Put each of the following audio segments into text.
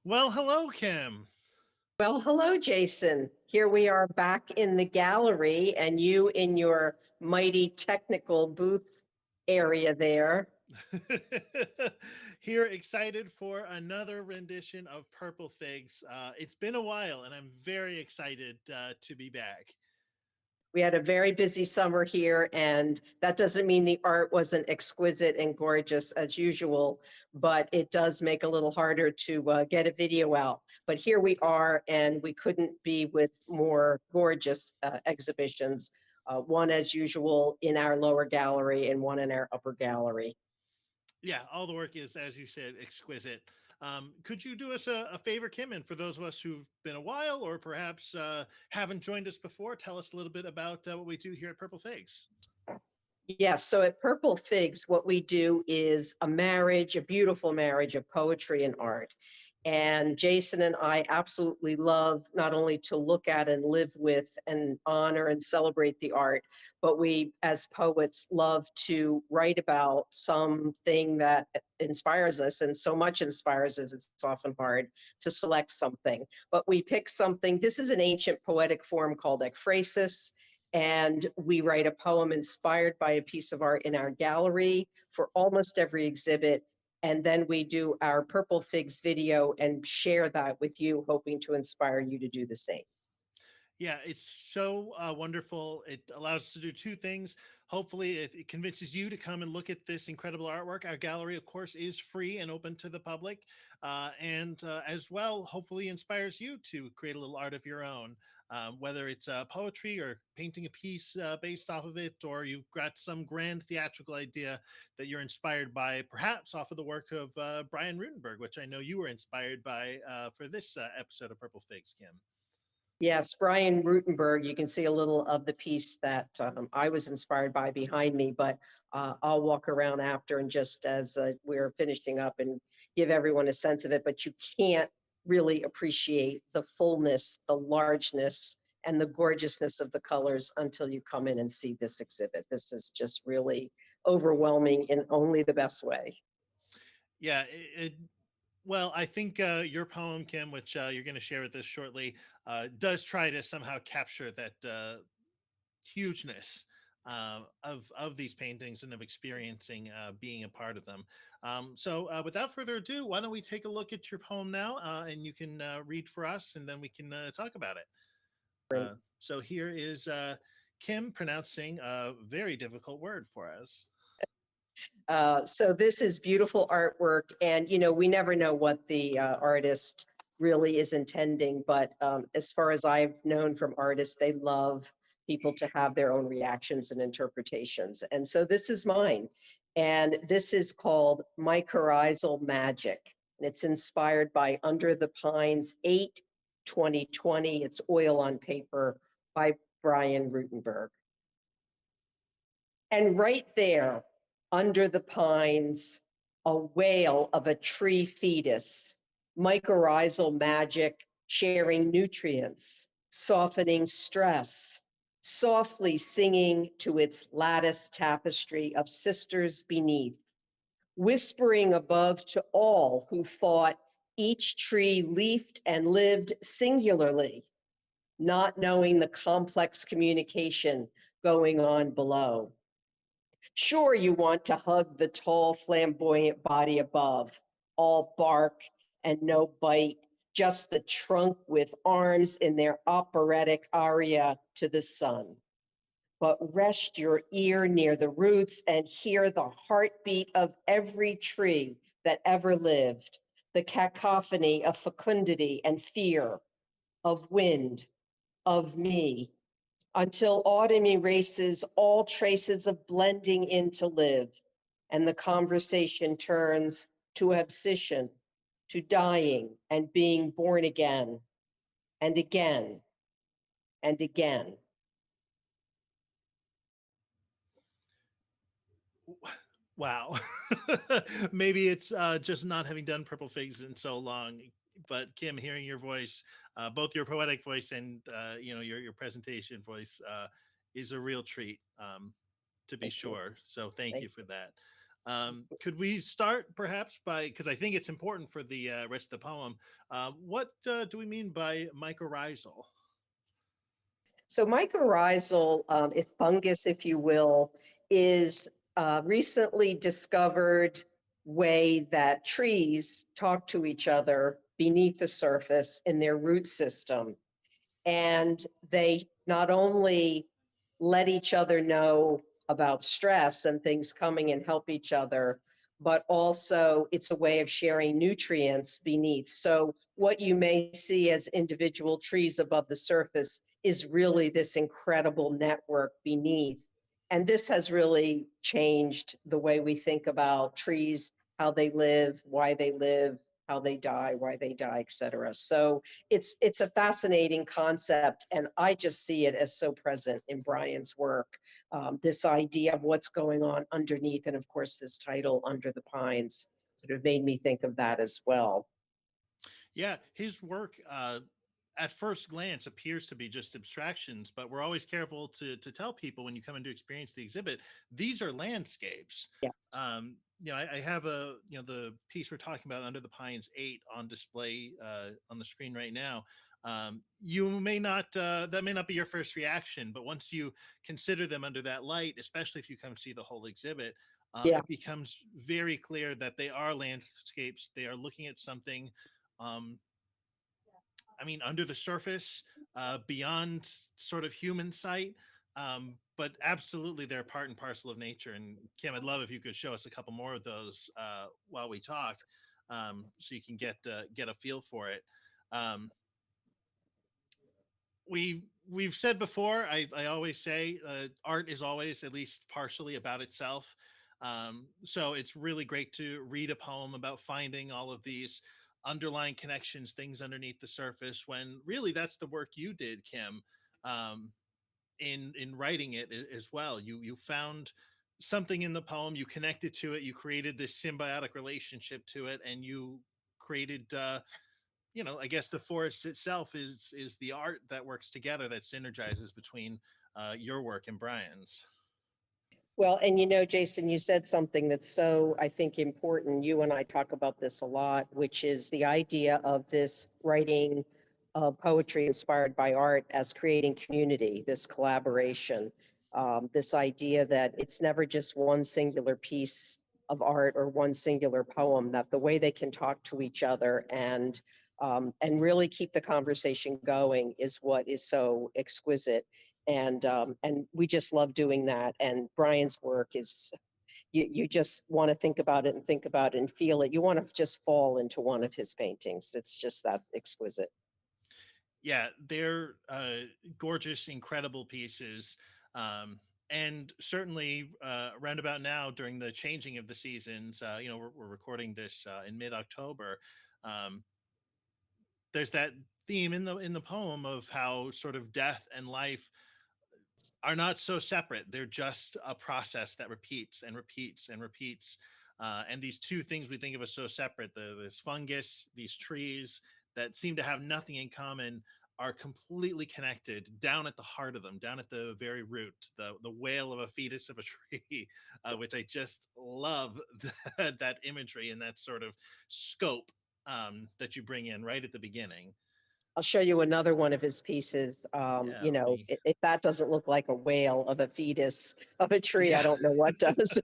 Well, hello, Kim. Well, hello, Jason. Here we are back in the gallery, and you in your mighty technical booth area there. Here, excited for another rendition of Purple Figs. It's been a while, and I'm very excited to be back. We had a very busy summer here, and that doesn't mean the art wasn't exquisite and gorgeous as usual, but it does make a little harder to get a video out. But here we are, and we couldn't be with more gorgeous exhibitions. One, as usual, in our lower gallery and one in our upper gallery. Yeah, all the work is, as you said, exquisite. Could you do us a favor, Kim? And for those of us who've been a while or perhaps haven't joined us before, tell us a little bit about what we do here at Purple Figs. Yes, so at Purple Figs, what we do is a marriage, a beautiful marriage of poetry and art. And Jason and I absolutely love not only to look at and live with and honor and celebrate the art, but we, as poets, love to write about something that inspires us. And so much inspires us, it's often hard to select something. But we pick something. This is an ancient poetic form called ekphrasis, and we write a poem inspired by a piece of art in our gallery for almost every exhibit. And then we do our Purple Figs video and share that with you, hoping to inspire you to do the same. Yeah, it's so wonderful. It allows us to do two things. Hopefully, it convinces you to come and look at this incredible artwork. Our gallery, of course, is free and open to the public. And as well, hopefully, inspires you to create a little art of your own, whether it's poetry or painting a piece based off of it, or you've got some grand theatrical idea that you're inspired by, perhaps off of the work of Brian Rutenberg, which I know you were inspired by for this episode of Purple Figs, Kim. Yes, Brian Rutenberg, you can see a little of the piece that I was inspired by behind me, but I'll walk around after and just as we're finishing up and give everyone a sense of it. But you can't really appreciate the fullness, the largeness, and the gorgeousness of the colors until you come in and see this exhibit. This is just really overwhelming in only the best way. Yeah, well, I think your poem, Kim, which you're going to share with us shortly, does try to somehow capture that hugeness of these paintings and of experiencing being a part of them. So, without further ado, why don't we take a look at your poem now, and you can read for us, and then we can talk about it. Great. So here is Kim pronouncing a very difficult word for us. So this is beautiful artwork, and we never know what the artist really is intending. But as far as I've known from artists, they love people to have their own reactions and interpretations. And so this is mine, and this is called Mycorrhizal Magic, and it's inspired by Under the Pines 8 2020. It's oil on paper by Brian Rutenberg. And right there, under the pines, a whale of a tree fetus, mycorrhizal magic, sharing nutrients, softening stress, softly singing to its lattice tapestry of sisters beneath, whispering above to all who thought each tree leafed and lived singularly, not knowing the complex communication going on below. Sure, you want to hug the tall, flamboyant body above, all bark and no bite, just the trunk with arms in their operatic aria to the sun. But rest your ear near the roots and hear the heartbeat of every tree that ever lived, the cacophony of fecundity and fear, of wind, of me, until autumn erases all traces of blending in to live, and the conversation turns to abscission, to dying and being born again, and again, and again. Wow. Maybe it's just not having done Purple Figs in so long. But Kim, hearing your voice, both your poetic voice and your presentation voice, is a real treat, to be Thank you. sure. So thank Thank you for that. Could we start perhaps by, because I think it's important for the rest of the poem, what do we mean by mycorrhizal? So mycorrhizal, if fungus, if you will, is a recently discovered way that trees talk to each other beneath the surface in their root system. And they not only let each other know about stress and things coming and help each other, but also it's a way of sharing nutrients beneath. So what you may see as individual trees above the surface is really this incredible network beneath. And this has really changed the way we think about trees, how they live, why they live, how they die, why they die, et cetera. So it's a fascinating concept, and I just see it as so present in Brian's work. This idea of what's going on underneath, and of course, this title, Under the Pines, sort of made me think of that as well. Yeah, his work at first glance appears to be just abstractions, but we're always careful to tell people when you come in to experience the exhibit, these are landscapes. Yes. I have the piece we're talking about, Under the Pines 8, on display on the screen right now. You may not, that may not be your first reaction, but once you consider them under that light, especially if you come see the whole exhibit, Yeah. it becomes very clear that they are landscapes. They are looking at something, um, I mean, under the surface, beyond sort of human sight. But absolutely, they're part and parcel of nature. And Kim, I'd love if you could show us a couple more of those while we talk, so you can get a feel for it. Um, we've said before, I always say art is always at least partially about itself. So it's really great to read a poem about finding all of these underlying connections, things underneath the surface, when really that's the work you did, Kim, um, in writing it as well. You found something in the poem, you connected to it, you created this symbiotic relationship to it, and you created I guess the forest itself is the art that works together, that synergizes between your work and Brian's. Well, and Jason, you said something that's so, I think, important. You and I talk about this a lot, which is the idea of this writing poetry inspired by art as creating community, this collaboration, this idea that it's never just one singular piece of art or one singular poem, that the way they can talk to each other and really keep the conversation going is what is so exquisite. And we just love doing that. And Brian's work is, you just want to think about it and think about it and feel it. You want to just fall into one of his paintings. It's just that exquisite. Yeah, they're gorgeous, incredible pieces. And certainly, around about now, during the changing of the seasons, we're recording this in mid-October. Um, there's that theme in the poem of how sort of death and life are not so separate. They're just a process that repeats and repeats and repeats. And these two things we think of as so separate, this fungus, these trees that seem to have nothing in common, are completely connected down at the heart of them, down at the very root, the wail of a fetus of a tree, which I just love that imagery and that sort of scope that you bring in right at the beginning. I'll show you another one of his pieces. Yeah, let me. If that doesn't look like a whale of a fetus of a tree, I Yeah. don't know what does.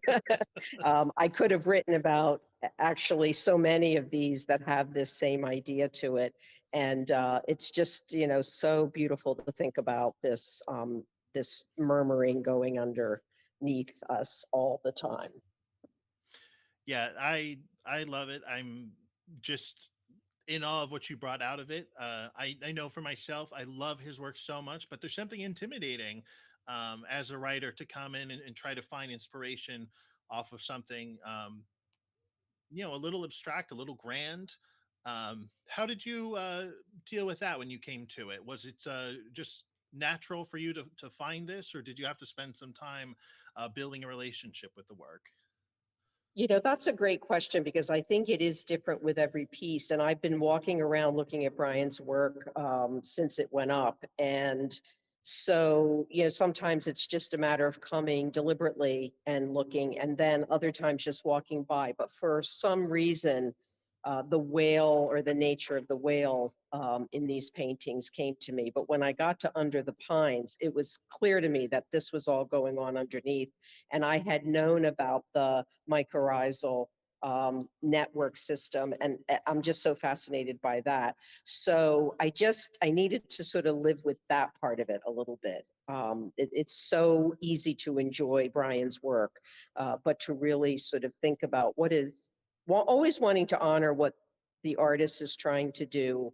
I could have written about actually so many of these that have this same idea to it. And it's just, so beautiful to think about this murmuring going underneath us all the time. Yeah, I love it. I'm just in awe of what you brought out of it. I know for myself, I love his work so much, but there's something intimidating as a writer to come in and try to find inspiration off of something, a little abstract, a little grand. How did you deal with that when you came to it? Was it just natural for you to find this, or did you have to spend some time building a relationship with the work? That's a great question because I think it is different with every piece. And I've been walking around looking at Brian's work since it went up. And So, sometimes it's just a matter of coming deliberately and looking, and then other times just walking by. But for some reason, the whale or the nature of the whale in these paintings came to me. But when I got to Under the Pines, it was clear to me that this was all going on underneath. And I had known about the mycorrhizal network system, and I'm just so fascinated by that. So I needed to sort of live with that part of it a little bit. It's so easy to enjoy Brian's work, but to really sort of think about always wanting to honor what the artist is trying to do,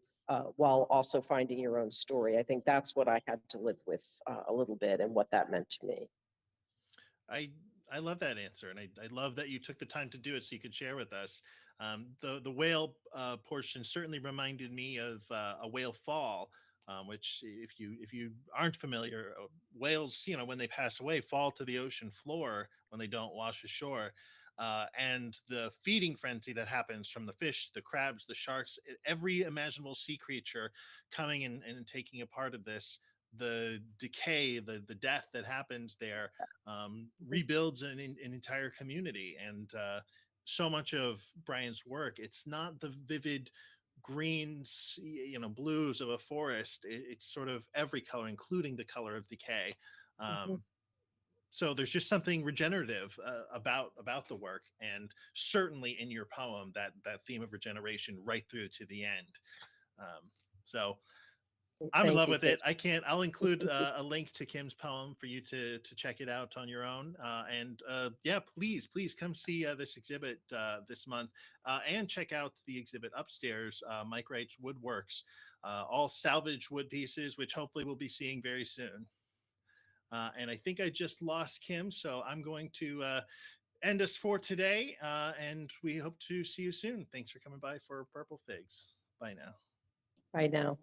while also finding your own story. I think that's what I had to live with a little bit, and what that meant to me. I I love that answer, and I love that you took the time to do it so you could share with us. The whale portion certainly reminded me of a whale fall, which if you aren't familiar, whales, when they pass away, fall to the ocean floor when they don't wash ashore. And the feeding frenzy that happens from the fish, the crabs, the sharks, every imaginable sea creature coming and taking a part of this, the decay, the death that happens there, rebuilds an entire community. And so much of Brian's work, it's not the vivid greens, blues of a forest. It's sort of every color, including the color of decay. Mhm. So there's just something regenerative about the work, and certainly in your poem, that theme of regeneration right through to the end. So I'm in Thank love you, with it. Chris. I'll include a link to Kim's poem for you to check it out on your own. And yeah, please come see this exhibit this month, and check out the exhibit upstairs. Mike Wright's Woodworks, all salvage wood pieces, which hopefully we'll be seeing very soon. And I think I just lost Kim, so I'm going to end us for today. And we hope to see you soon. Thanks for coming by for Purple Figs. Bye now. Right now.